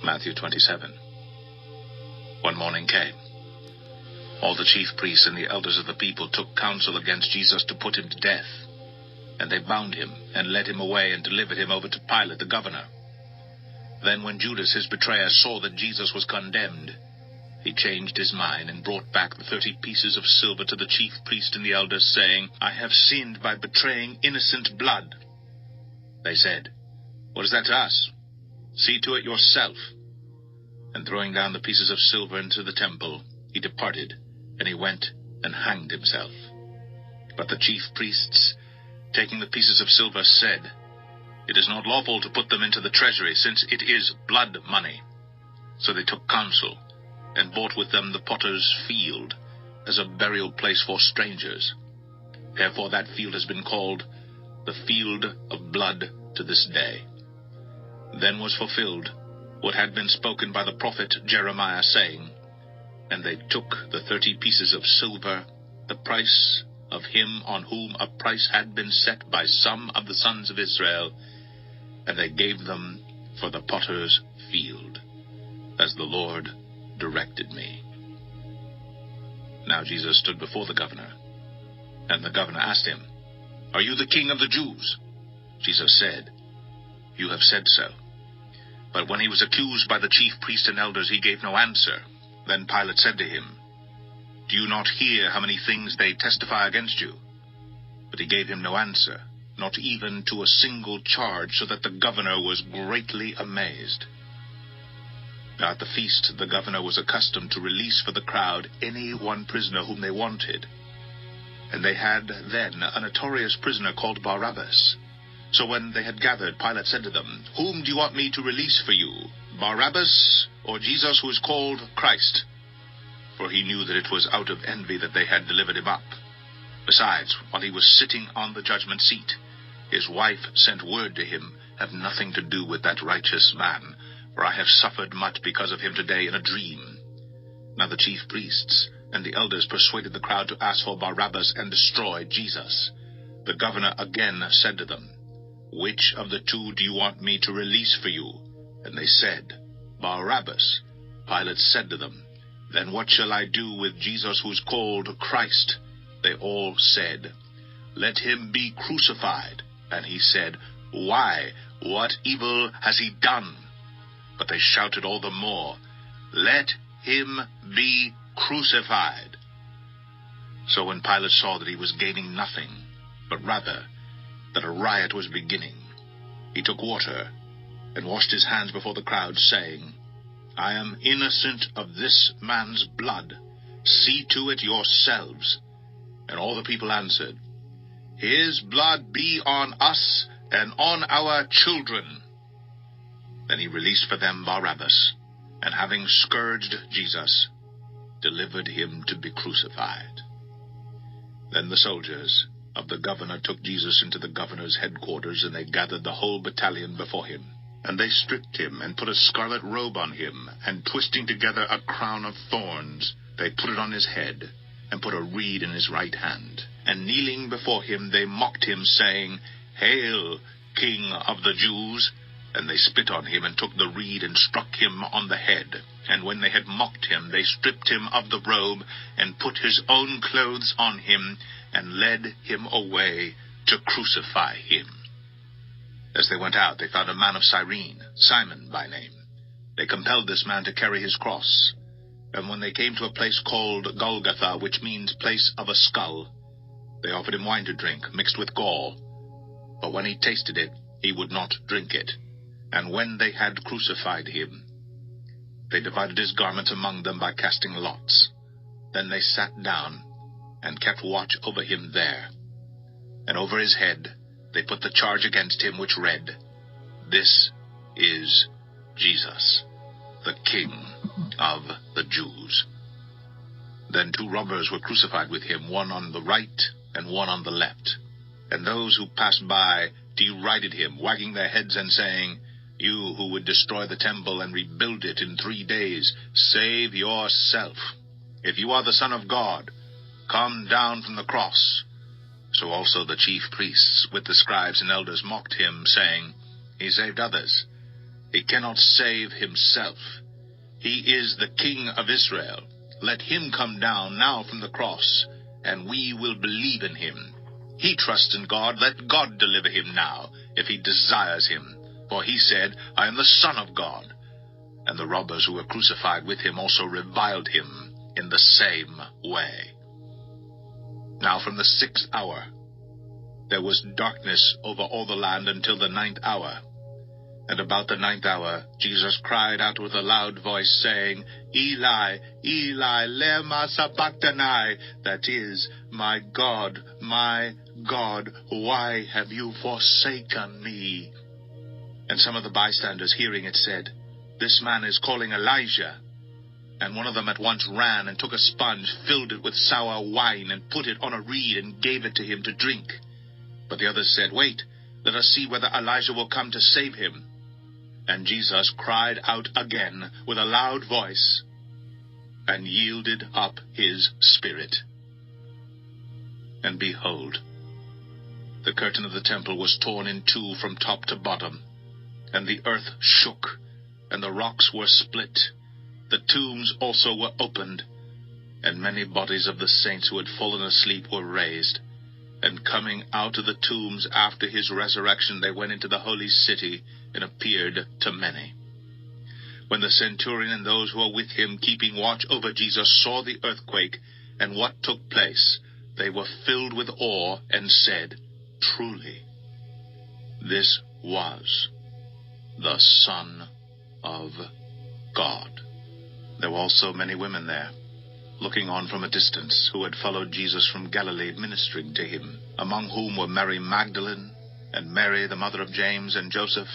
Matthew 27. One morning came. All the chief priests and the elders of the people took counsel against Jesus to put him to death. And they bound him and led him away and delivered him over to Pilate the governor. Then when Judas his betrayer saw that Jesus was condemned, he changed his mind and brought back the 30 pieces of silver to the chief priest and the elders, saying, "I have sinned by betraying innocent blood." They said, "What is that to us? See to it yourself." And throwing down the pieces of silver into the temple, he departed, and he went and hanged himself. But the chief priests, taking the pieces of silver, said, "It is not lawful to put them into the treasury, since it is blood money." So they took counsel, and bought with them the potter's field, as a burial place for strangers. Therefore that field has been called the Field of Blood to this day. Then was fulfilled what had been spoken by the prophet Jeremiah, saying, "And they took the 30 pieces of silver, the price of him on whom a price had been set by some of the sons of Israel, and they gave them for the potter's field, as the Lord directed me." Now Jesus stood before the governor, and the governor asked him, "Are you the king of the Jews?" Jesus said, "You have said so." But when he was accused by the chief priests and elders, he gave no answer. Then Pilate said to him, "Do you not hear how many things they testify against you?" But he gave him no answer, not even to a single charge, so that the governor was greatly amazed. Now at the feast the governor was accustomed to release for the crowd any one prisoner whom they wanted. And they had then a notorious prisoner called Barabbas. So when they had gathered, Pilate said to them, "Whom do you want me to release for you, Barabbas or Jesus, who is called Christ?" For he knew that it was out of envy that they had delivered him up. Besides, while he was sitting on the judgment seat, his wife sent word to him, "Have nothing to do with that righteous man, for I have suffered much because of him today in a dream." Now the chief priests and the elders persuaded the crowd to ask for Barabbas and destroy Jesus. The governor again said to them, "Which of the two do you want me to release for you?" And they said, "Barabbas." Pilate said to them, "Then what shall I do with Jesus, who is called Christ?" They all said, "Let him be crucified." And he said, "Why? What evil has he done?" But they shouted all the more, "Let him be crucified." So when Pilate saw that he was gaining nothing, but rather that a riot was beginning, he took water and washed his hands before the crowd, saying, "I am innocent of this man's blood. See to it yourselves." And all the people answered, "His blood be on us and on our children." Then he released for them Barabbas, and having scourged Jesus, delivered him to be crucified. Then the soldiers of the governor took Jesus into the governor's headquarters, and they gathered the whole battalion before him. And they stripped him, and put a scarlet robe on him, and twisting together a crown of thorns, they put it on his head, and put a reed in his right hand. And kneeling before him, they mocked him, saying, "Hail, King of the Jews!" And they spit on him, and took the reed, and struck him on the head. And when they had mocked him, they stripped him of the robe, and put his own clothes on him, and led him away to crucify him. As they went out, they found a man of Cyrene, Simon by name. They compelled this man to carry his cross. And when they came to a place called Golgotha, which means place of a skull, they offered him wine to drink, mixed with gall. But when he tasted it, he would not drink it. And when they had crucified him, they divided his garments among them by casting lots. Then they sat down and kept watch over him there. And over his head they put the charge against him, which read, "This is Jesus, the King of the Jews." Then 2 robbers were crucified with him, one on the right and one on the left. And those who passed by derided him, wagging their heads and saying, "You who would destroy the temple and rebuild it in 3 days, save yourself. If you are the Son of God, come down from the cross." So also the chief priests with the scribes and elders mocked him, saying, "He saved others. He cannot save himself. He is the King of Israel. Let him come down now from the cross, and we will believe in him. He trusts in God. Let God deliver him now, if he desires him. For he said, I am the Son of God. And the robbers who were crucified with him also reviled him in the same way. Now from the 6th hour there was darkness over all the land until the 9th hour. And about the 9th hour Jesus cried out with a loud voice, saying, Eli, Eli, lema sabachthani, that is, my God, why have you forsaken me? And some of the bystanders hearing it said, This man is calling Elijah. And one of them at once ran and took a sponge, filled it with sour wine, and put it on a reed, and gave it to him to drink. But the others said, Wait, let us see whether Elijah will come to save him. And Jesus cried out again with a loud voice, and yielded up his spirit. And behold, the curtain of the temple was torn in two from top to bottom, and the earth shook, and the rocks were split. The tombs also were opened, and many bodies of the saints who had fallen asleep were raised. And coming out of the tombs after his resurrection, they went into the holy city and appeared to many. When the centurion and those who were with him, keeping watch over Jesus, saw the earthquake and what took place, they were filled with awe and said, Truly, this was the Son of God. There were also many women there, looking on from a distance, who had followed Jesus from Galilee, ministering to him, among whom were Mary Magdalene, and Mary the mother of James and Joseph,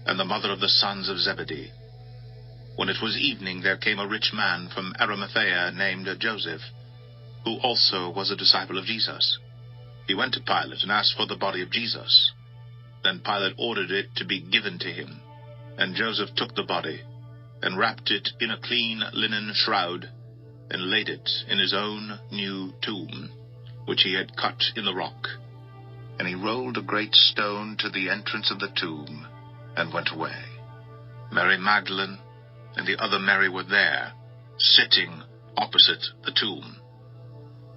and the mother of the sons of Zebedee. When it was evening, there came a rich man from Arimathea named Joseph, who also was a disciple of Jesus. He went to Pilate and asked for the body of Jesus. Then Pilate ordered it to be given to him, and Joseph took the body, and wrapped it in a clean linen shroud, and laid it in his own new tomb, which he had cut in the rock. And he rolled a great stone to the entrance of the tomb, and went away. Mary Magdalene and the other Mary were there, sitting opposite the tomb.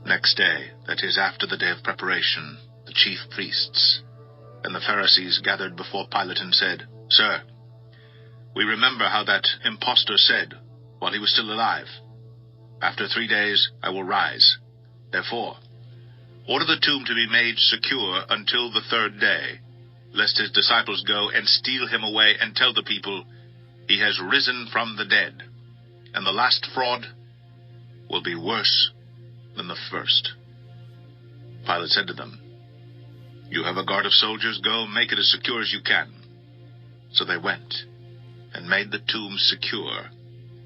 Next day, that is, after the day of preparation, the chief priests and the Pharisees gathered before Pilate and said, Sir, we remember how that impostor said, while he was still alive, After 3 days I will rise. Therefore, order the tomb to be made secure until the 3rd day, lest his disciples go and steal him away and tell the people, He has risen from the dead, and the last fraud will be worse than the first. Pilate said to them, You have a guard of soldiers, go, make it as secure as you can. So they went and made the tomb secure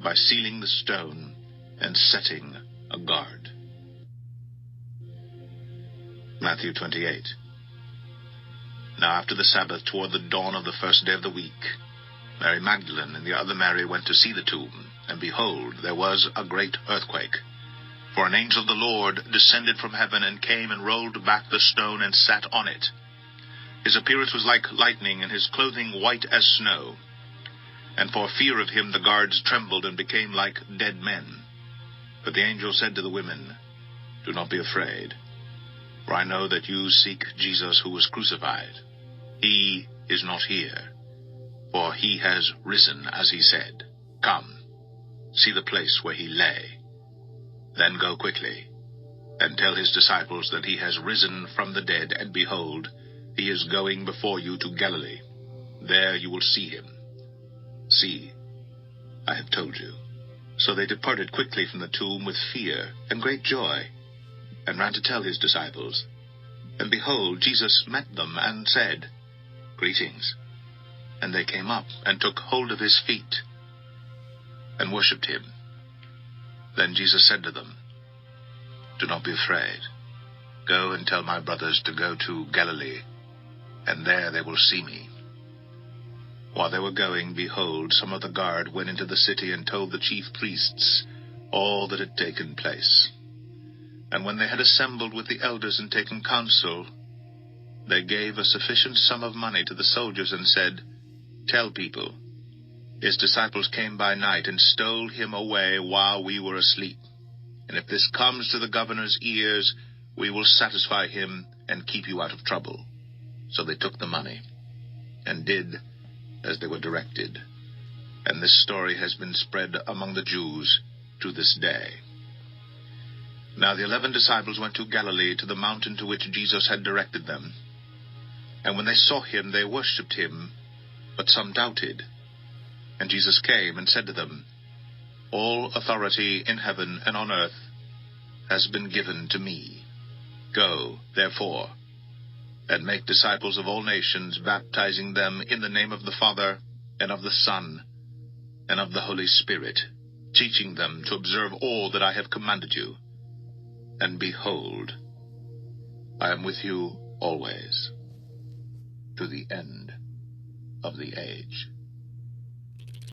by sealing the stone and setting a guard. Matthew 28. Now after the Sabbath, toward the dawn of the 1st day of the week, Mary Magdalene and the other Mary went to see the tomb, and behold, there was a great earthquake. For an angel of the Lord descended from heaven and came and rolled back the stone and sat on it. His appearance was like lightning, and his clothing white as snow. And for fear of him the guards trembled and became like dead men. But the angel said to the women, Do not be afraid, for I know that you seek Jesus who was crucified. He is not here, for he has risen, as he said. Come, see the place where he lay. Then go quickly, and tell his disciples that he has risen from the dead, and behold, he is going before you to Galilee. There you will see him. See, I have told you. So they departed quickly from the tomb with fear and great joy, and ran to tell his disciples. And behold, Jesus met them and said, Greetings. And they came up and took hold of his feet and worshipped him. Then Jesus said to them, Do not be afraid. Go and tell my brothers to go to Galilee, and there they will see me. While they were going, behold, some of the guard went into the city and told the chief priests all that had taken place. And when they had assembled with the elders and taken counsel, they gave a sufficient sum of money to the soldiers and said, Tell people His disciples came by night and stole him away while we were asleep. And if this comes to the governor's ears, we will satisfy him and keep you out of trouble. So they took the money and did as they were directed. And this story has been spread among the Jews to this day. Now the 11 disciples went to Galilee, to the mountain to which Jesus had directed them. And when they saw him, they worshipped him, but some doubted. And Jesus came and said to them, All authority in heaven and on earth has been given to me. Go, therefore, and make disciples of all nations, baptizing them in the name of the Father, and of the Son, and of the Holy Spirit, teaching them to observe all that I have commanded you. And behold, I am with you always, to the end of the age.